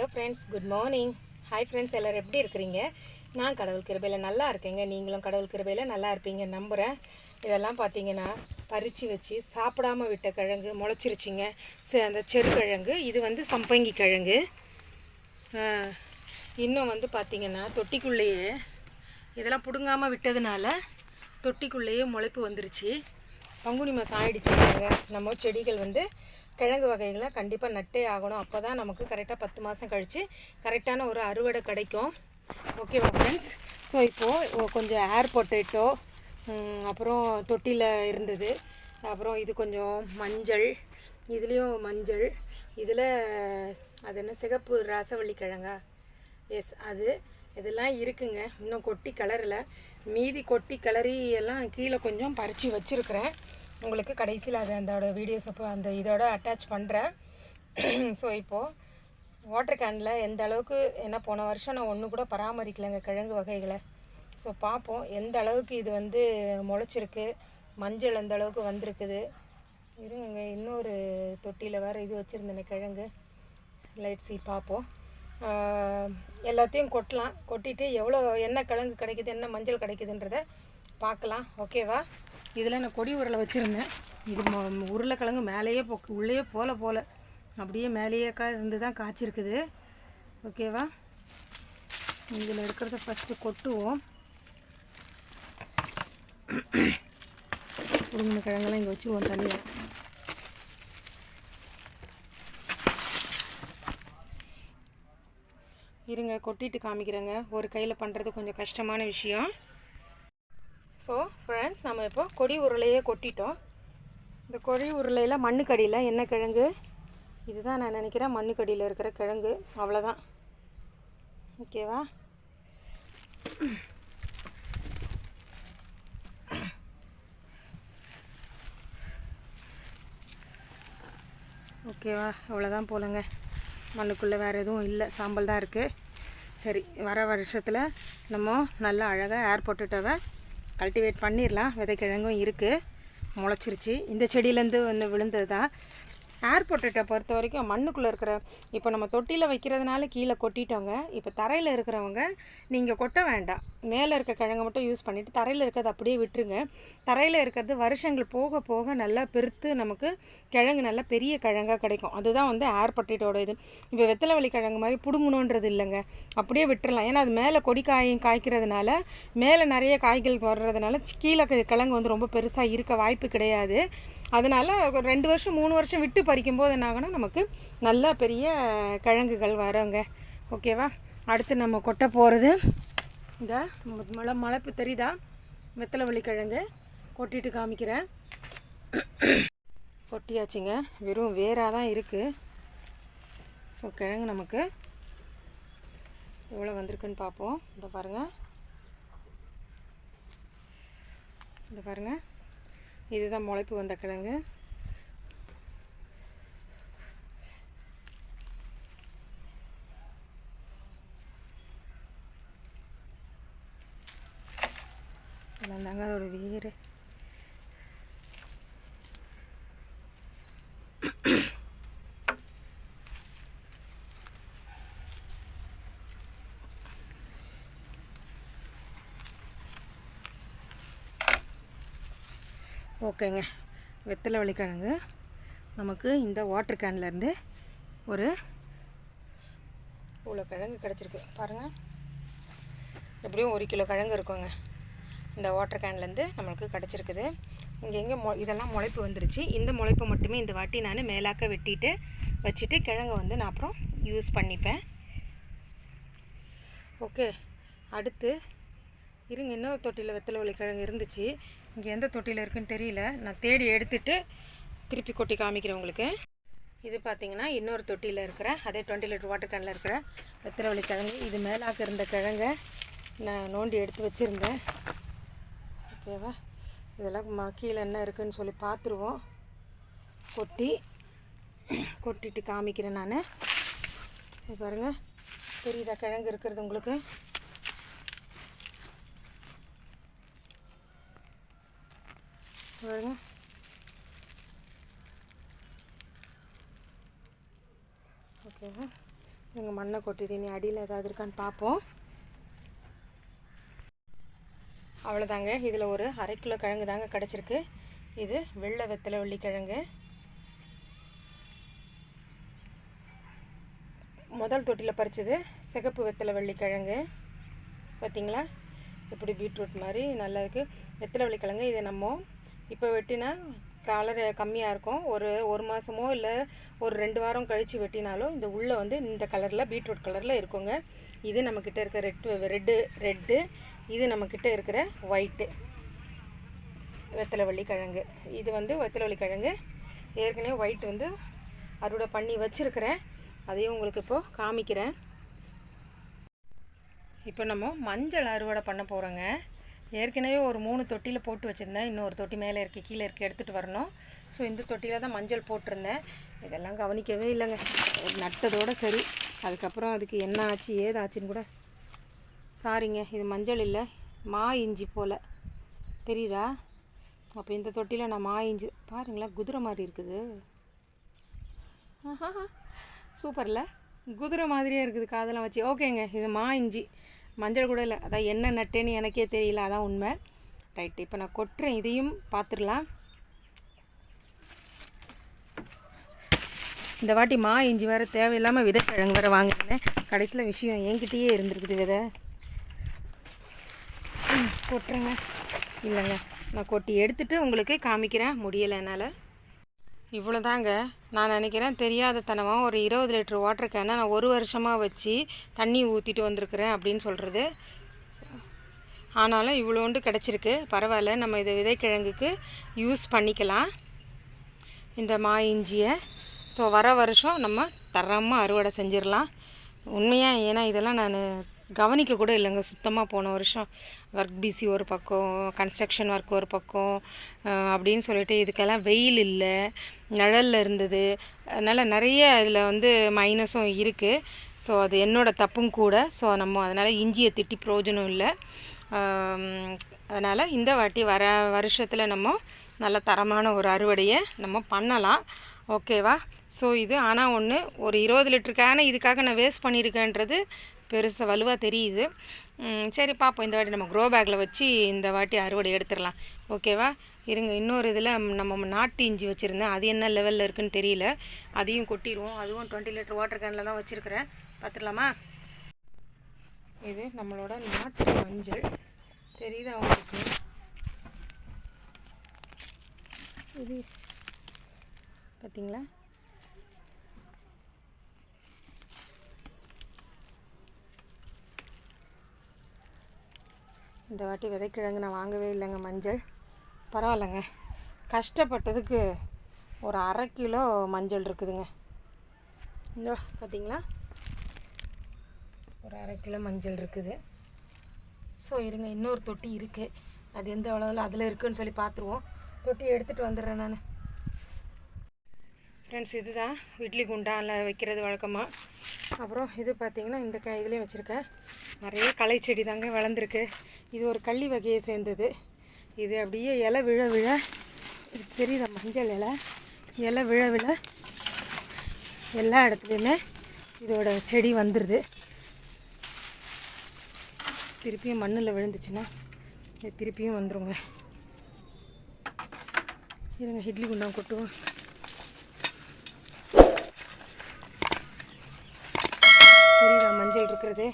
Hello friends, good morning. Hi friends, எல்லோரும் எப்படி இருக்கிறீங்க? நான் கடவுள் கிருபையில் நல்லா இருக்கேங்க. நீங்களும் கடவுள் கிருபையில் நல்லா இருப்பீங்க நம்புகிறேன். இதெல்லாம் பார்த்தீங்கன்னா பறித்து வச்சு சாப்பிடாமல் விட்ட கிழங்கு முளைச்சிருச்சிங்க. அந்த செருக்கிழங்கு இது வந்து சம்பங்கி கிழங்கு. இன்னும் வந்து பார்த்திங்கன்னா தொட்டிக்குள்ளேயே இதெல்லாம் பிடுங்காமல் விட்டதுனால தொட்டிக்குள்ளேயே முளைப்பு வந்துருச்சு. பங்குனி மாதம் ஆகிடுச்சுங்க. நம்ம செடிகள் வந்து கிழங்கு வகைகளை கண்டிப்பாக நட்டே ஆகணும். அப்போ தான் நமக்கு கரெக்டாக 10 மாதம் கழித்து கரெக்டான ஒரு அறுவடை கிடைக்கும். ஓகேவா ஃப்ரெண்ட்ஸ்? ஸோ இப்போது கொஞ்சம் ஏர் பொட்டேட்டோ, அப்புறம் தொட்டியில் இருந்தது. அப்புறம் இது கொஞ்சம் மஞ்சள், இதுலேயும் மஞ்சள், இதில் அது என்ன சிகப்பு ராசவள்ளி கிழங்கா, எஸ் அது இதெல்லாம் இருக்குங்க. இன்னும் கொட்டி கிளறல. மீதி கொட்டி கிளறி எல்லாம் கீழே கொஞ்சம் பறித்து வச்சுருக்கிறேன். உங்களுக்கு கடைசியில் அது அதோட வீடியோஸ் அப்போ அந்த இதோட அட்டாச் பண்ணுறேன். ஸோ இப்போது வாட்டர் கேனில் எந்த அளவுக்கு, ஏன்னா போன வருஷம் நான் ஒன்று கூட பராமரிக்கலைங்க கிழங்கு வகைகளை. ஸோ பார்ப்போம் எந்த அளவுக்கு இது வந்து முளைச்சிருக்கு, மஞ்சள் எந்த அளவுக்கு வந்திருக்குது. இருங்க, இன்னொரு தொட்டியில் வேறு இது வச்சுருந்தேன் கிழங்கு. லைட்ஸி பார்ப்போம். எல்லாத்தையும் கொட்டலாம். கொட்டிட்டு எவ்வளோ என்ன கிழங்கு கிடைக்குது, என்ன மஞ்சள் கிடைக்குதுன்றதை பார்க்கலாம். ஓகேவா? இதில் நான் கொடி உருளை வச்சுருந்தேன். இது உருளைக்கிழங்கு மேலேயே உள்ளேயே போல அப்படியே மேலேயே இருந்து தான் காய்ச்சிருக்குது. ஓகேவா? இதில் இருக்கிறத ஃபஸ்ட்டு கொட்டுவோம். உருளை கிழங்கெல்லாம் இங்கே வச்சுருவோம் தனியாக. இருங்க, கொட்டிட்டு காமிக்கிறேங்க. ஒரு கையில் பண்ணுறது கொஞ்சம் கஷ்டமான விஷயம். ஸோ ஃப்ரெண்ட்ஸ், நம்ம இப்போ கொடி உருளையே கொட்டிட்டோம். இந்த கொடி உருளையில் மண்ணுக்கடியில் என்ன கிழங்கு, இதுதான் நான் நினைக்கிறேன் மண்ணுக்கடியில் இருக்கிற கிழங்கு. அவ்வளோதான். ஓகேவா? ஓகேவா? அவ்வளோதான் போலங்க. மண்ணுக்குள்ளே வேறு எதுவும் இல்லை, சாம்பல் தான் இருக்குது. சரி, வர வருஷத்தில் நம்ம நல்லா அழகாக ஏர் பொட்டேட்டோவை கல்டிவேட் பண்ணிடலாம். விதைக்கிழங்கும் இருக்குது, முளைச்சிருச்சு. இந்த செடியிலேருந்து வந்து விழுந்தது தான். ஏர் பொட்டேட்டோ பொறுத்த வரைக்கும் மண்ணுக்குள்ளே இருக்கிற, இப்போ நம்ம தொட்டியில் வைக்கிறதுனால கீழே கொட்டிட்டோங்க. இப்போ தரையில் இருக்கிறவங்க நீங்கள் கொட்ட வேண்டாம். மேலே இருக்க கிழங்கு மட்டும் யூஸ் பண்ணிவிட்டு தரையில் இருக்கிறது அப்படியே விட்டுருங்க. தரையில் இருக்கிறது வருஷங்கள் போக போக நல்லா பெருத்து நமக்கு கிழங்கு நல்லா பெரிய கிழங்காக கிடைக்கும். அதுதான் வந்து ஏர் பொட்டேட்டோட இது. இப்போ வெத்தலைவள்ளி கிழங்கு மாதிரி பிடுங்கணுன்றது இல்லைங்க, அப்படியே விட்டுறலாம். ஏன்னா அது மேலே கொடி காய்க்கிறதுனால, மேலே நிறைய காய்கள் வர்றதுனால கீழே கிழங்கு வந்து ரொம்ப பெருசாக இருக்க வாய்ப்பு கிடையாது. அதனால் ஒரு 2 வருஷம் 3 வருஷம் விட்டு பறிக்கும்போது என்ன ஆகுனா நமக்கு நல்ல பெரிய கிழங்குகள் வரோங்க. ஓகேவா? அடுத்து நம்ம கொட்ட போகிறது இந்த முளைப்பு தெரியுதா, வெத்தலைவள்ளி கிழங்கு. கொட்டிட்டு காமிக்கிறேன். கொட்டியாச்சுங்க. வெறும் வேராக தான் இருக்குது. ஸோ கிழங்கு நமக்கு எவ்வளோ வந்திருக்குன்னு பார்ப்போம். இந்த பாருங்கள், இந்த பாருங்கள், இதுதான் முளைப்பு வந்த கிழங்கு. தாங்க அதோட வேறு. ஓகேங்க, வெத்தலைவள்ளி கிழங்கு நமக்கு இந்த வாட்டர் கேன்லேருந்து ஒரு இவ்வளோ கிழங்கு கிடச்சிருக்கு. பாருங்கள், எப்படியும் 1 கிலோ கிழங்கு இருக்குங்க இந்த வாட்டர் கேன்லேருந்து நம்மளுக்கு கிடச்சிருக்குது. இங்கே எங்கே இதெல்லாம் முளைப்பு வந்துருச்சு. இந்த முளைப்பை மட்டுமே இந்த வாட்டி நான் மேலாக்க வெட்டிட்டு வச்சுட்டு கிழங்கு வந்து நான் அப்புறம் யூஸ் பண்ணிப்பேன். ஓகே, அடுத்து இருங்க, இன்னொரு தொட்டியில் வெத்தலைவள்ளி கிழங்கு இருந்துச்சு. இங்கே எந்த தொட்டியில் இருக்குன்னு தெரியல, நான் தேடி எடுத்துகிட்டு திருப்பி கொட்டி காமிக்கிறேன் உங்களுக்கு. இது பார்த்திங்கன்னா இன்னொரு தொட்டியில் இருக்கிற அதே 20 லிட்டர் வாட்டர் கேனில் இருக்கிற வெத்தலைவள்ளி கிழங்கு. இது மேலாக்க இருந்த கிழங்கை நான் நோண்டி எடுத்து வச்சுருந்தேன். ஓகேவா? இதெல்லாம் கீழே என்ன இருக்குதுன்னு சொல்லி பார்த்துருவோம். கொட்டிட்டு காமிக்கிறேன் நான். பாருங்கள், தெரியுதா கிழங்கு இருக்கிறது உங்களுக்கு? பாருங்க, ஓகேவா? எங்கள் மண்ணை கொட்டிட்டு நீ அடியில் ஏதாவது இருக்கான்னு பார்ப்போம். அவ்வளோதாங்க. இதில் ஒரு 1/2 கிலோ கிழங்கு தாங்க கிடச்சிருக்கு. இது வெள்ளை வெத்தலை வள்ளி கிழங்கு. முதல் தொட்டியில் பறிச்சது சிகப்பு வெத்தலை வள்ளி கிழங்கு. பார்த்திங்களா எப்படி பீட்ரூட் மாதிரி நல்லா இருக்குது. வெத்தலை வள்ளி கிழங்கு இதை நம்ம இப்போ வெட்டினா கலர் கம்மியாக இருக்கும். ஒரு மாதமோ இல்லை ஒரு 2 வாரம் கழித்து வெட்டினாலும் இந்த உள்ளே வந்து இந்த கலரில் பீட்ரூட் கலரில் இருக்குங்க. இது நம்மக்கிட்ட இருக்கிற ரெட்டு இது நம்மக்கிட்ட இருக்கிற ஒயிட்டு வெத்தலை வள்ளி கிழங்கு. இது வந்து வெத்தலை வள்ளி கிழங்கு. ஏற்கனவே ஒயிட் வந்து அறுவடை பண்ணி வச்சுருக்கிறேன். அதையும் உங்களுக்கு இப்போது காமிக்கிறேன். இப்போ நம்ம மஞ்சள் அறுவடை பண்ண போகிறோங்க. ஏற்கனவே ஒரு 3 தொட்டியில் போட்டு வச்சுருந்தேன். இன்னொரு தொட்டி மேலே இருக்குது, கீழே இருக்குது, எடுத்துகிட்டு வரணும். ஸோ இந்த தொட்டியில் தான் மஞ்சள் போட்டிருந்தேன். இதெல்லாம் கவனிக்கவே இல்லைங்க. நட்டதோடு சரி. அதுக்கப்புறம் அதுக்கு என்ன ஆச்சு ஏதாச்சுன்னு கூட சாரிங்க. இது மஞ்சள் இல்லை, மா இஞ்சி போல் தெரியுதா? அப்போ இந்த தொட்டியில் நான் மா இஞ்சி பாருங்களேன், குதிரை மாதிரி இருக்குது. சூப்பரில் குதிரை மாதிரியே இருக்குது காதெல்லாம் வச்சு. ஓகேங்க, இது மா இஞ்சி, மஞ்சள் கூட இல்லை. அதான் என்ன நட்டேன்னு எனக்கே தெரியல, அதான் உண்மை. ரைட்டு, இப்போ நான் கொட்டுறேன். இதையும் பார்த்துடலாம். இந்த வாட்டி மா இஞ்சி வேறு தேவையில்லாமல் விதைக்கிழங்கு வேறு வாங்கினேன். கடைசியில் விஷயம் என்கிட்டயே இருந்துருக்குது விதை. கொட்டுறேங்க. இல்லைங்க, நான் கொட்டி எடுத்துகிட்டு உங்களுக்கு காமிக்கிறேன். முடியலை என்னால். இவ்வளோதாங்க. நான் நினைக்கிறேன் தெரியாதத்தனமாக ஒரு 20 லிட்டர் வாட்டர் கேனை நான் 1 வருஷமாக வச்சு தண்ணி ஊற்றிட்டு வந்திருக்கிறேன் அப்படின்னு சொல்கிறது. ஆனாலும் இவ்வளோண்டு கிடச்சிருக்கு. பரவாயில்ல, நம்ம இதை விதைக்கிழங்குக்கு யூஸ் பண்ணிக்கலாம் இந்த மா இஞ்சியை. ஸோ வர வருஷம் நம்ம தரமாக அறுவடை செஞ்சிடலாம். உண்மையாக, ஏன்னா இதெல்லாம் நான் கவனிக்க கூட இல்லைங்க சுத்தமாக. போன வருஷம் ஒர்க் பிஸி ஒரு பக்கம், கன்ஸ்ட்ரக்ஷன் ஒர்க் ஒரு பக்கம் அப்படின்னு சொல்லிட்டு இதுக்கெல்லாம் வெயில் இல்லை, நிழலில் இருந்தது. அதனால் நிறைய இதில் வந்து மைனஸும் இருக்குது. ஸோ அது என்னோடய தப்பும் கூட. ஸோ நம்ம அதனால் இஞ்சியை திட்டி பிரயோஜனம் இல்லை. அதனால் இந்த வாட்டி வர வருஷத்தில் நம்ம நல்ல தரமான ஒரு அறுவடையை நம்ம பண்ணலாம். ஓகேவா? ஸோ இது ஆனால் ஒன்று, ஒரு 20 லிட்டர் கேனை இதுக்காக நான் வேஸ்ட் பண்ணியிருக்கேன்றது பெருசாக வலுவாக தெரியுது. சரி பார்ப்போம். இந்த வாட்டி நம்ம க்ரோ பேக்கில் வச்சு இந்த வாட்டி அறுவடை எடுத்துடலாம். ஓகேவா? இருங்க, இன்னொரு இதில் நம்ம நாட்டு இஞ்சி வச்சுருந்தேன். அது என்ன லெவலில் இருக்குதுன்னு தெரியல. அதையும் கொட்டிடுவோம். அதுவும் 20 லிட்டர் வாட்டர் கேனில் தான் வச்சுருக்கிறேன். பார்த்துடலாமா? இது நம்மளோட நாட்டு மஞ்சள் தெரியுதா உங்களுக்கு? இது பார்த்தீங்களா? இந்த வாட்டி விதைக்கிழங்கு நான் வாங்கவே இல்லைங்க மஞ்சள். பரவாயில்லைங்க, கஷ்டப்பட்டதுக்கு ஒரு 1/2 கிலோ மஞ்சள் இருக்குதுங்க. இந்த பார்த்தீங்களா, ஒரு 1/2 கிலோ மஞ்சள் இருக்குது. ஸோ இருங்க, இன்னொரு தொட்டி இருக்குது. அது எந்த அளவில் அதில் இருக்குதுன்னு சொல்லி பார்த்துருவோம். தொட்டி எடுத்துகிட்டு வந்துடுறேன் நான். ஃப்ரெண்ட்ஸ், இதுதான் இட்லி குண்டானில் வைக்கிறது வழக்கமாக. அப்புறம் இது பார்த்திங்கன்னா இந்த இதுலேயும் வச்சுருக்கேன். நிறைய களை செடி தாங்க வளர்ந்துருக்கு. இது ஒரு கள்ளி வகையை சேர்ந்தது. இது அப்படியே இலை விழ விழ, இது தெரியுதா மஞ்சள் இலை விழ விழ எல்லா இடத்துலையுமே இதோட செடி வந்துடுது. திருப்பியும் மண்ணில் விழுந்துச்சுன்னா இது திருப்பியும் வந்துடுங்க. இருங்க, இட்லி குண்டான் கொட்டுவோம். தெரியுதா மஞ்சள் இருக்கிறது?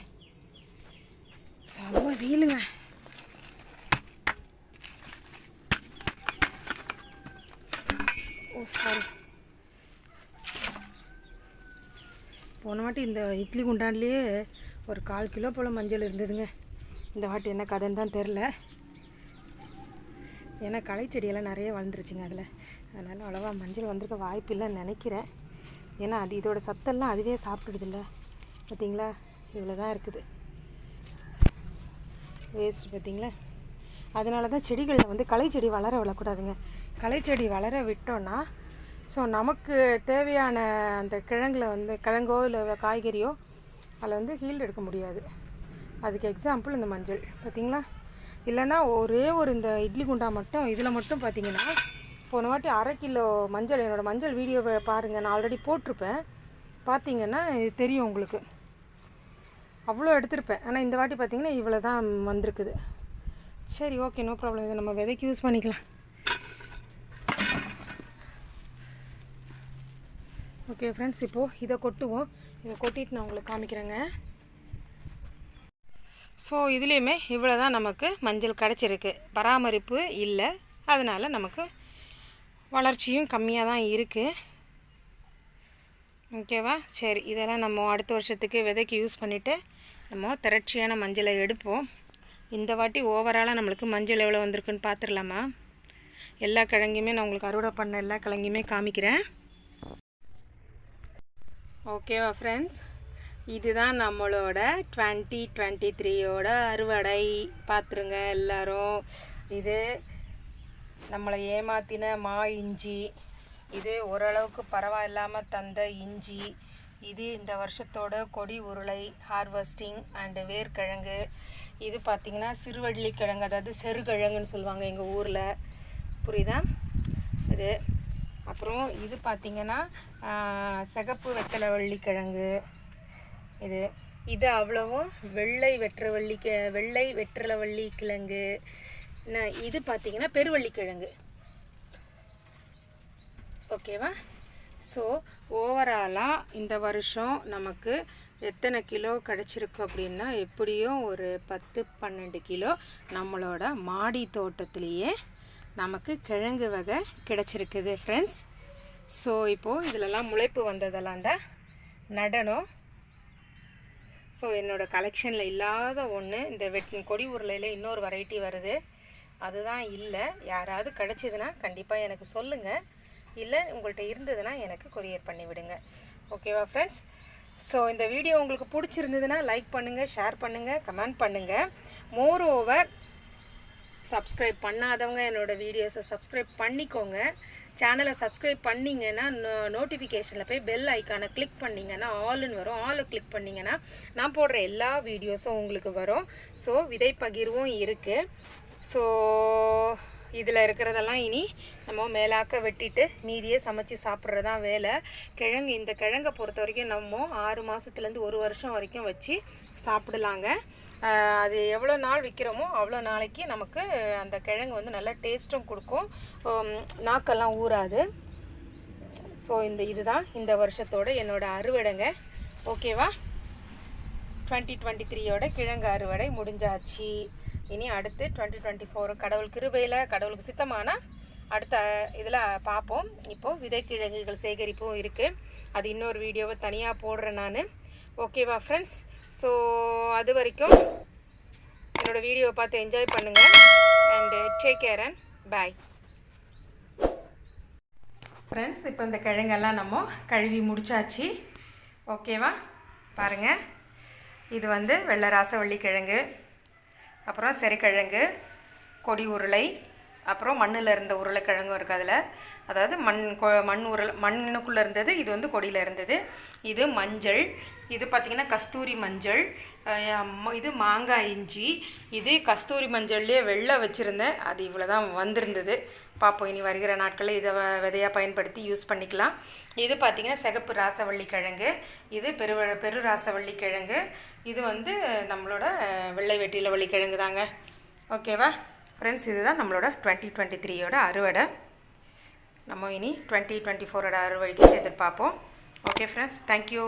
செம்ம வெயிலுங்க. ஓ சாரி, போன வாட்டி இந்த இட்லி குண்டான்லேயே ஒரு 1/4 கிலோ போல் மஞ்சள் இருந்ததுங்க. இந்த வாட்டி என்ன கதைன்னு தான் தெரில. ஏன்னா களை செடியெல்லாம் நிறைய வளர்ந்துருச்சுங்க அதில். அதனால் அவ்வளோவா மஞ்சள் வந்திருக்க வாய்ப்பு இல்லைன்னு நினைக்கிறேன். ஏன்னா அது இதோட சத்தெல்லாம் அதுவே சாப்பிட்டுடுதில்ல. பார்த்தீங்களா, இவ்வளோ தான் இருக்குது வேஸ்ட். பார்த்தீங்களா, அதனால தான் செடிகளில் வந்து களை செடி வளர விடக்கூடாதுங்க. களை செடி வளர விட்டோன்னா ஸோ நமக்கு தேவையான அந்த கிழங்கோ இல்லை காய்கறியோ அதில் வந்து ஹீல்டு எடுக்க முடியாது. அதுக்கு எக்ஸாம்பிள் இந்த மஞ்சள். பார்த்திங்களா, இல்லைன்னா ஒரே ஒரு இந்த இட்லி குண்டா மட்டும் இதில் மட்டும் பார்த்திங்கன்னா போன வாட்டி 1/2 கிலோ மஞ்சள், என்னோடய மஞ்சள் வீடியோவை பாருங்கள், நான் ஆல்ரெடி போட்டிருப்பேன், பார்த்தீங்கன்னா இது தெரியும் உங்களுக்கு. அவ்வளோ எடுத்திருப்பேன், ஆனால் இந்த வாட்டி பார்த்திங்கன்னா இவ்வளோ தான் வந்திருக்குது. சரி, ஓகே, நோ ப்ராப்ளம். இதை நம்ம விதைக்கு யூஸ் பண்ணிக்கலாம். ஓகே ஃப்ரெண்ட்ஸ், இப்போது இதை கொட்டுவோம். இதை கொட்டிட்டு நான் உங்களுக்கு காமிக்கிறேங்க. ஸோ இதுலேயுமே இவ்வளோ தான் நமக்கு மஞ்சள் கிடச்சிருக்கு. பராமரிப்பு இல்லை, அதனால் நமக்கு வளர்ச்சியும் கம்மியாக தான் இருக்குது. ஓகேவா? சரி, இதெல்லாம் நம்ம அடுத்த வருஷத்துக்கு விதைக்கு யூஸ் பண்ணிவிட்டு நம்ம திரட்சியான மஞ்சளை எடுப்போம். இந்த வாட்டி ஓவராலாக நம்மளுக்கு மஞ்சள் எவ்வளோ வந்திருக்குன்னு பார்த்துடலாமா? எல்லா கிழங்கையுமே நான் உங்களுக்கு அறுவடை பண்ண எல்லா கிழங்கையுமே காமிக்கிறேன். ஓகேவா ஃப்ரெண்ட்ஸ், இதுதான் நம்மளோட 2023யோட அறுவடை. பார்த்துருங்க எல்லோரும். இது நம்மளை ஏமாத்தின இஞ்சி, இது ஓரளவுக்கு பரவாயில்லாமல் தந்த இஞ்சி, இது இந்த வருஷத்தோட கொடி உருளை ஹார்வெஸ்டிங் அண்டு வேர்க்கிழங்கு. இது பார்த்திங்கன்னா சிறுவள்ளி கிழங்கு, அதாவது செருகிழங்குன்னு சொல்லுவாங்க எங்கள் ஊரில், புரியுதா? இது அப்புறம் இது பார்த்திங்கன்னா சிகப்பு வெத்தலைவள்ளி கிழங்கு. இது அவ்வளவும் வெள்ளை வெற்றலவள்ளி கிழங்கு. இது பார்த்திங்கன்னா பெருவள்ளி கிழங்கு. ஓகேவா? ஸோ ஓவராலாக இந்த வருஷம் நமக்கு எத்தனை கிலோ கிடச்சிருக்கு அப்படின்னா, எப்படியும் ஒரு 10-12 கிலோ நம்மளோட மாடி தோட்டத்திலேயே நமக்கு கிழங்கு வகை கிடச்சிருக்குது ஃப்ரெண்ட்ஸ். ஸோ இப்போது இதிலெல்லாம் முளைப்பு வந்ததெல்லாம் தான் நடனம். ஸோ என்னோடய கலெக்ஷனில் இல்லாத ஒன்று இந்த கொடி உருளையில் இன்னொரு வெரைட்டி வருது, அதுதான் இல்லை. யாராவது கிடச்சிதுன்னா கண்டிப்பாக எனக்கு சொல்லுங்கள், இல்லை உங்கள்கிட்ட இருந்ததுன்னா எனக்கு கொரியர் பண்ணி விடுங்க. ஓகேவா ஃப்ரெண்ட்ஸ்? ஸோ இந்த வீடியோ உங்களுக்கு பிடிச்சிருந்ததுன்னா லைக் பண்ணுங்கள், ஷேர் பண்ணுங்கள், கமெண்ட் பண்ணுங்கள். மோர் ஓவர் சப்ஸ்கிரைப் பண்ணாதவங்க என்னோடய வீடியோஸை சப்ஸ்கிரைப் பண்ணிக்கோங்க. சேனலை சப்ஸ்கிரைப் பண்ணிங்கன்னா நோட்டிஃபிகேஷனில் போய் பெல் ஐக்கானை கிளிக் பண்ணிங்கன்னா ஆல்னு வரும். ஆலை கிளிக் பண்ணிங்கன்னா நான் போடுற எல்லா வீடியோஸும் உங்களுக்கு வரும். ஸோ விதை பகிர்வும் இருக்குது. ஸோ இதில் இருக்கிறதெல்லாம் இனி நம்ம மேலாக்க வெட்டிட்டு மீதியே சமைச்சு சாப்பிட்றதான் வேலை. இந்த கிழங்கை பொறுத்த வரைக்கும் நம்ம 6 மாதத்துலேருந்து 1 வருஷம் வரைக்கும் வச்சு சாப்பிடலாங்க. அது எவ்வளோ நாள் விற்கிறோமோ அவ்வளோ நாளைக்கு நமக்கு அந்த கிழங்கு வந்து நல்லா டேஸ்ட்டும் கொடுக்கும், நாக்கெல்லாம் ஊறாது. ஸோ இதுதான் இந்த வருஷத்தோட என்னோடய அறுவடைங்க. ஓகேவா? 2023யோட கிழங்கு அறுவடை முடிஞ்சாச்சு. இனி அடுத்து 2024 கடவுள் கிருபையில், கடவுளுக்கு சித்தமான அடுத்த இதில் பார்ப்போம். இப்போது விதைக்கிழங்குகள் சேகரிப்பும் இருக்குது, அது இன்னொரு வீடியோவை தனியாக போடுறேன் நான். ஓகேவா ஃப்ரெண்ட்ஸ்? ஸோ அது வரைக்கும் என்னோடய வீடியோவை பார்த்து என்ஜாய் பண்ணுங்கள் and take care and bye friends. இப்போ இந்த கிழங்கெல்லாம் நம்ம கழுவி முடிச்சாச்சு. ஓகேவா? பாருங்கள், இது வந்து வெள்ளை ராசவள்ளி கிழங்கு, அப்புறம் செருக்கிழங்கு, கொடி உருளை, அப்புறம் மண்ணில் இருந்த உருளைக்கிழங்கும் இருக்குது அதில். அதாவது மண்ணுக்குள்ளே இருந்தது, இது வந்து கொடியில் இருந்தது. இது மஞ்சள், இது பார்த்திங்கன்னா கஸ்தூரி மஞ்சள், இது மாங்காய் இஞ்சி. இது கஸ்தூரி மஞ்சள்லேயே வெள்ளை வச்சுருந்தேன், அது இவ்வளோ தான் வந்திருந்தது. பார்ப்போம், இனி வருகிற நாட்களில் இதை விதையாக பயன்படுத்தி யூஸ் பண்ணிக்கலாம். இது பார்த்திங்கன்னா சிகப்பு ராசவள்ளி கிழங்கு, இது பெரு ராசவள்ளி கிழங்கு, இது வந்து நம்மளோட வெள்ளை வெற்றிலவள்ளி கிழங்கு தாங்க. ஓகேவா ஃப்ரெண்ட்ஸ்? இதுதான் நம்மளோட 2023யோட அறுவடை. நம்ம இனி 2024ஓட அறுவடைக்கு எதிர்பார்ப்போம். Okay friends, thank you.